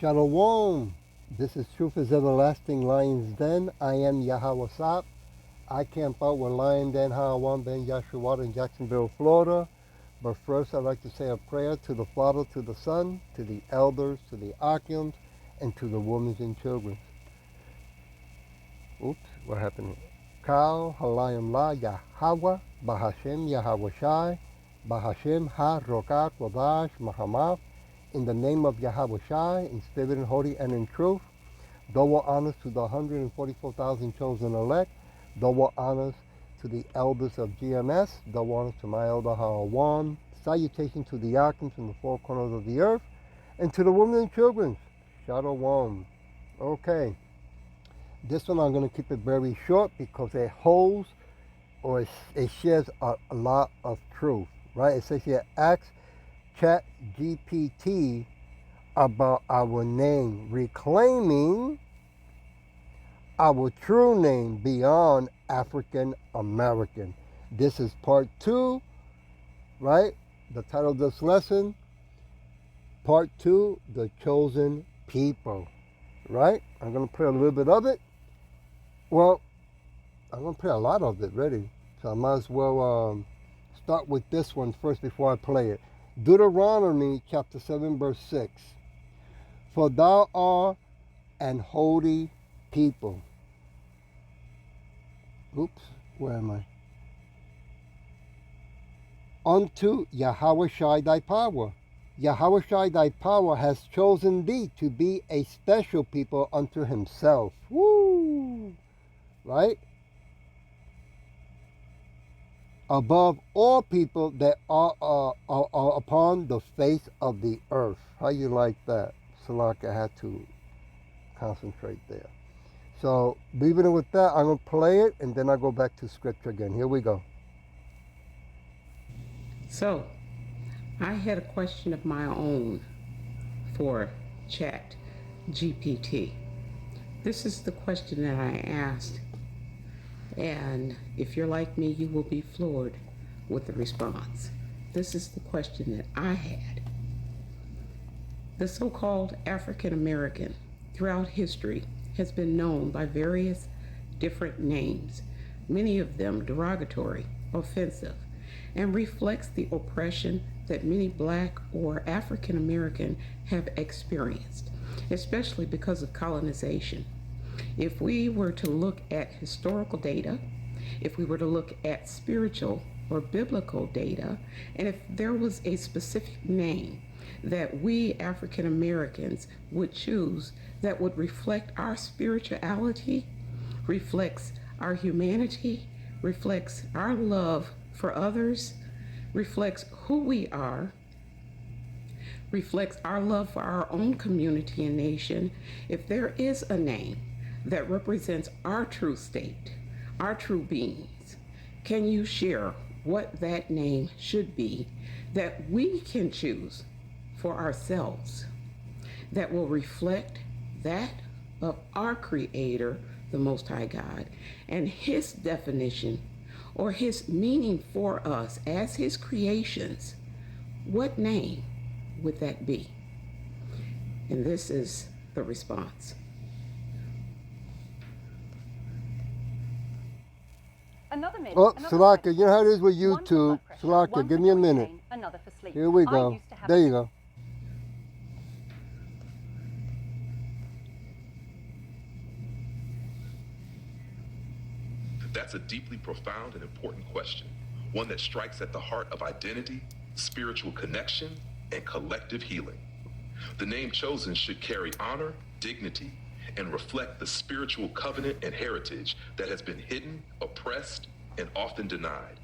Shalom. This is Truth is Everlasting Lion's Den. I am Yahweh Sap. I camp out with Lion Den Hawan Ben Yashuat in Jacksonville, Florida. But first, I'd like to say a prayer to the Father, to the Son, to the elders, to the Archeons, and to the women and children. Oops, what happened here? Kal Halayim La Yahweh Bahashem Yahweh Shai Bahashem Ha Rokat Wadash Mahamath. In the name of Yahweh Shai, in spirit and holy and in truth. Double honors to the 144,000 chosen elect. Double honors to the elders of GMS. Double honors to my elder Hawan. Salutation to the Archons in the four corners of the earth. And to the women and children. Shalom. Okay. This one I'm going to keep it very short because it holds or it shares a lot of truth. Right? It says here, Acts Chatgpt about our name, reclaiming our true name beyond African American. This is part 2, right? The title of this lesson, part 2, the chosen people, right? I'm going to play a little bit of it. Well, I'm going to play a lot of it, really. So I might as well start with this one first before I play it. Deuteronomy chapter 7 verse 6. For thou art an holy people. Oops, where am I? Unto Yahweh Shai thy power. Yahweh Shai thy power has chosen thee to be a special people unto himself. Woo! Right? Above all people that are upon the face of the earth. How you like that? Salak, I had to concentrate there. So, leaving it with that, I'm going to play it, and then I'll go back to scripture again. Here we go. So, I had a question of my own for Chat GPT. This is the question that I asked. And if you're like me, you will be floored with the response. This is the question that I had. The so-called African American throughout history has been known by various different names, many of them derogatory, offensive, and reflects the oppression that many Black or African American have experienced, especially because of colonization. If we were to look at historical data, if we were to look at spiritual or biblical data, and if there was a specific name that we African Americans would choose that would reflect our spirituality, reflects our humanity, reflects our love for others, reflects who we are, reflects our love for our own community and nation, if there is a name that represents our true state, our true beings, can you share what that name should be that we can choose for ourselves that will reflect that of our Creator, the Most High God, and His definition or His meaning for us as His creations? What name would that be? And this is the response. Another minute. Oh, Another Salaka, question. you know how it is with One for YouTube. blood pressure, Salaka, one give for me a joint minute. pain, another for sleep. Here we I go. used to have There you go. That's a deeply profound and important question, one that strikes at the heart of identity, spiritual connection, and collective healing. The name chosen should carry honor, dignity, and reflect the spiritual covenant and heritage that has been hidden, oppressed, and often denied.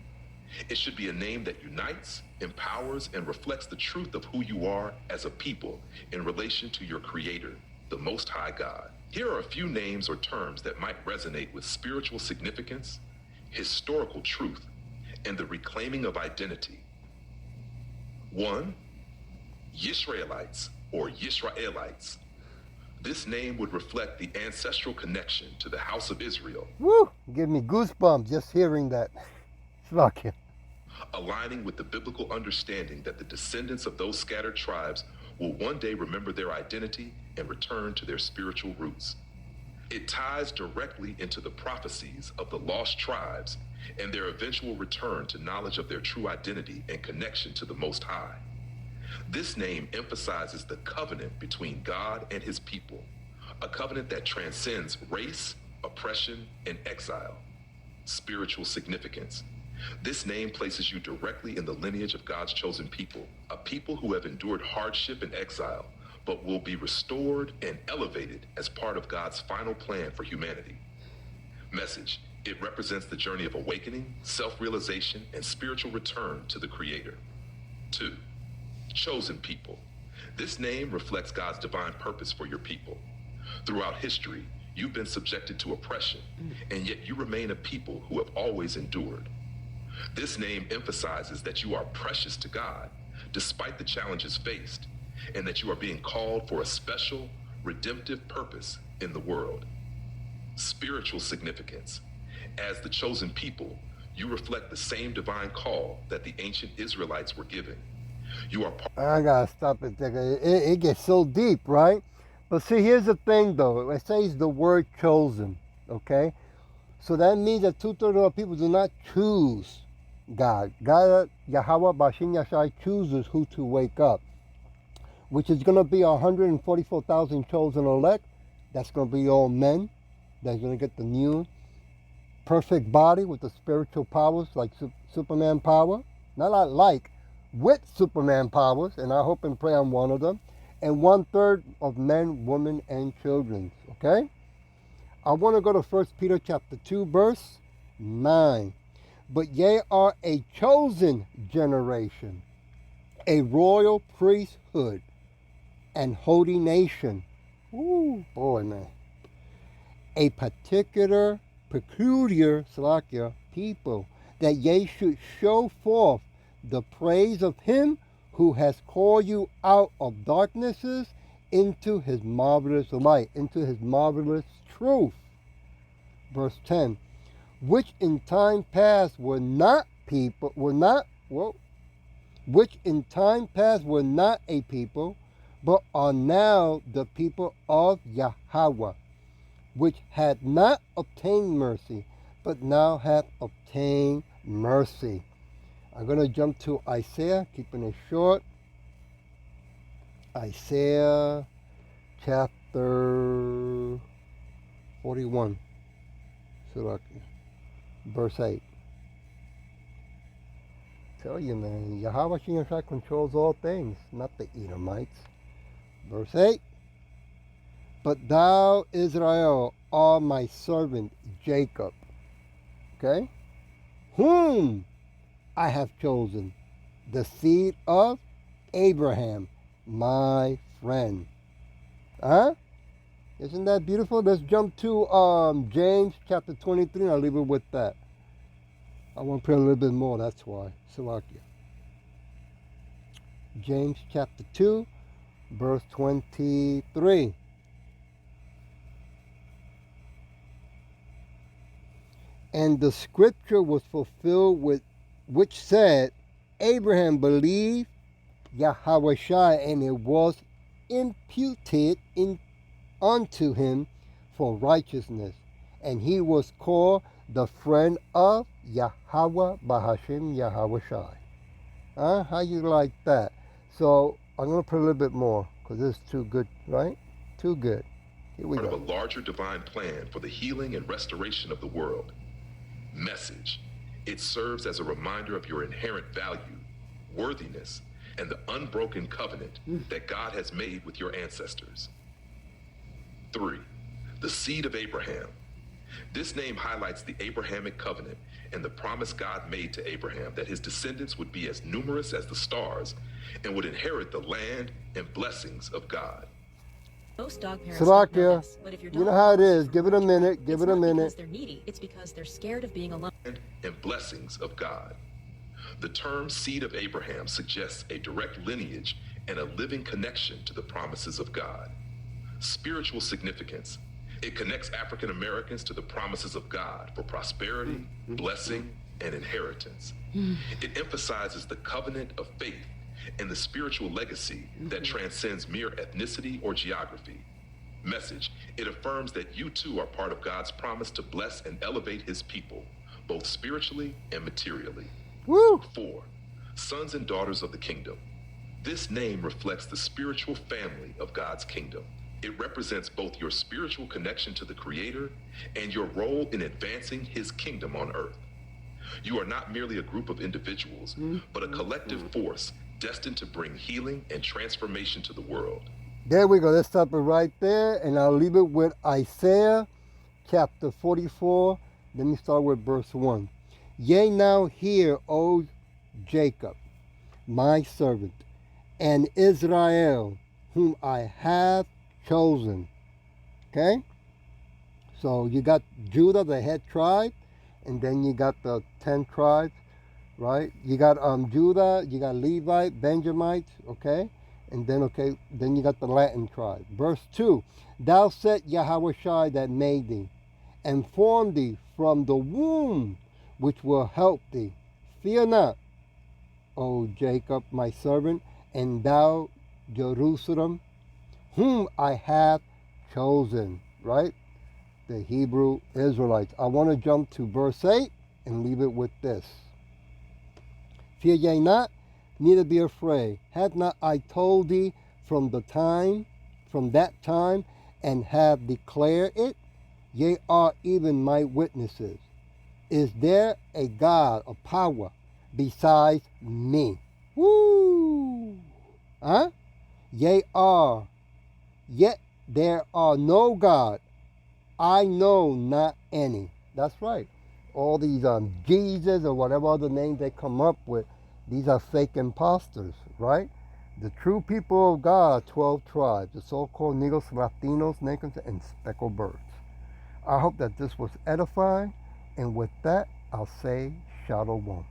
It should be a name that unites, empowers, and reflects the truth of who you are as a people in relation to your Creator, the Most High God. Here are a few names or terms that might resonate with spiritual significance, historical truth, and the reclaiming of identity. 1. Yisraelites or Yisraelites. This name would reflect the ancestral connection to the house of Israel. Woo! Give me goosebumps just hearing that. Salaka. Aligning with the biblical understanding that the descendants of those scattered tribes will one day remember their identity and return to their spiritual roots. It ties directly into the prophecies of the lost tribes and their eventual return to knowledge of their true identity and connection to the Most High. This name emphasizes the covenant between God and his people, a covenant that transcends race, oppression, and exile. Spiritual significance. This name places you directly in the lineage of God's chosen people, a people who have endured hardship and exile, but will be restored and elevated as part of God's final plan for humanity. Message. It represents the journey of awakening, self-realization, and spiritual return to the Creator. 2. Chosen people. This name reflects God's divine purpose for your people. Throughout history, you've been subjected to oppression, and yet you remain a people who have always endured. This name emphasizes that you are precious to God, despite the challenges faced, and that you are being called for a special, redemptive purpose in the world. Spiritual significance. As the chosen people, you reflect the same divine call that the ancient Israelites were given. You are part. I gotta stop it there. It gets so deep, right? But see, here's the thing, though. It says the word chosen, okay? So that means that 2/3 of the people do not choose God. God, Yahweh, Bashin Yashai, chooses who to wake up, which is going to be 144,000 chosen elect. That's going to be all men. That's going to get the new perfect body with the spiritual powers like Superman power. Not like, with Superman powers, and I hope and pray I'm one of them. And 1/3 of men, women, and children, okay? I want to go to 1 Peter chapter 2, verse 9. But ye are a chosen generation, a royal priesthood, and holy nation. Ooh, boy, man. A peculiar Salakia people, that ye should show forth the praise of him who has called you out of darknesses into his marvelous light, into his marvelous truth. Verse 10. Which in time past were not which in time past were not a people, but are now the people of Yahweh, which had not obtained mercy, but now hath obtained mercy. I'm going to jump to Isaiah, keeping it short. Isaiah chapter 41, verse 8. Tell you, man, Yahweh Shemashah controls all things, not the Edomites. Verse 8. But thou, Israel, art my servant Jacob, okay, whom I have chosen, the seed of Abraham, my friend. Huh? Isn't that beautiful? Let's jump to James chapter 23, and I'll leave it with that. I want to pray a little bit more, that's why. Salakia. James chapter 2, verse 23. And the scripture was fulfilled with which said, Abraham believed Yahweh Shai, and it was imputed unto him for righteousness, and he was called the friend of Yahweh Bahashim Yahweh Shai. How you like that? So I'm going to put a little bit more because this is too good, right? Too good. Here we go. Part of a larger divine plan for the healing and restoration of the world. Message. It serves as a reminder of your inherent value, worthiness, and the unbroken covenant that God has made with your ancestors. 3. The seed of Abraham. This name highlights the Abrahamic covenant and the promise God made to Abraham that his descendants would be as numerous as the stars and would inherit the land and blessings of God. Most dog parents don't know Salakia, this, but if your you dog know how it suffers is. from Give it a large minute. crime, Give it's it a not minute. because they're needy. It's because they're scared of being alone. And blessings of God. The term seed of Abraham suggests a direct lineage and a living connection to the promises of God. Spiritual significance. It connects African Americans to the promises of God for prosperity, blessing, and inheritance. It emphasizes the covenant of faith and the spiritual legacy that transcends mere ethnicity or geography. Message, it affirms that you too are part of God's promise to bless and elevate his people, both spiritually and materially. Woo! 4. Sons and daughters of the kingdom. This name reflects the spiritual family of God's kingdom. It represents both your spiritual connection to the Creator and your role in advancing his kingdom on earth. You are not merely a group of individuals, but a collective force destined to bring healing and transformation to the world. There we go. Let's stop it right there, and I'll leave it with Isaiah chapter 44. Let me start with verse 1. Yea, now hear, O Jacob, my servant, and Israel, whom I have chosen. Okay? So you got Judah, the head tribe, and then you got the 10 tribes, right? You got Judah, you got Levite, Benjamites, okay? And then, then you got the Latin tribe. Verse 2, thou said Yahweh that made thee, and formed thee from the womb, which will help thee. Fear not, O Jacob, my servant, and thou, Jerusalem, whom I have chosen, right? The Hebrew Israelites. I want to jump to verse 8 and leave it with this. Fear ye not, neither be afraid. Have not I told thee from that time, and have declared it? Ye are even my witnesses. Is there a God of power besides me? Woo! Huh? Yet there are no God. I know not any. That's right. All these Jesus or whatever other names they come up with, these are fake imposters, right? The true people of God, 12 tribes, the so-called Negros, Latinos, Negros, and speckled birds. I hope that this was edifying, and with that, I'll say Shalom.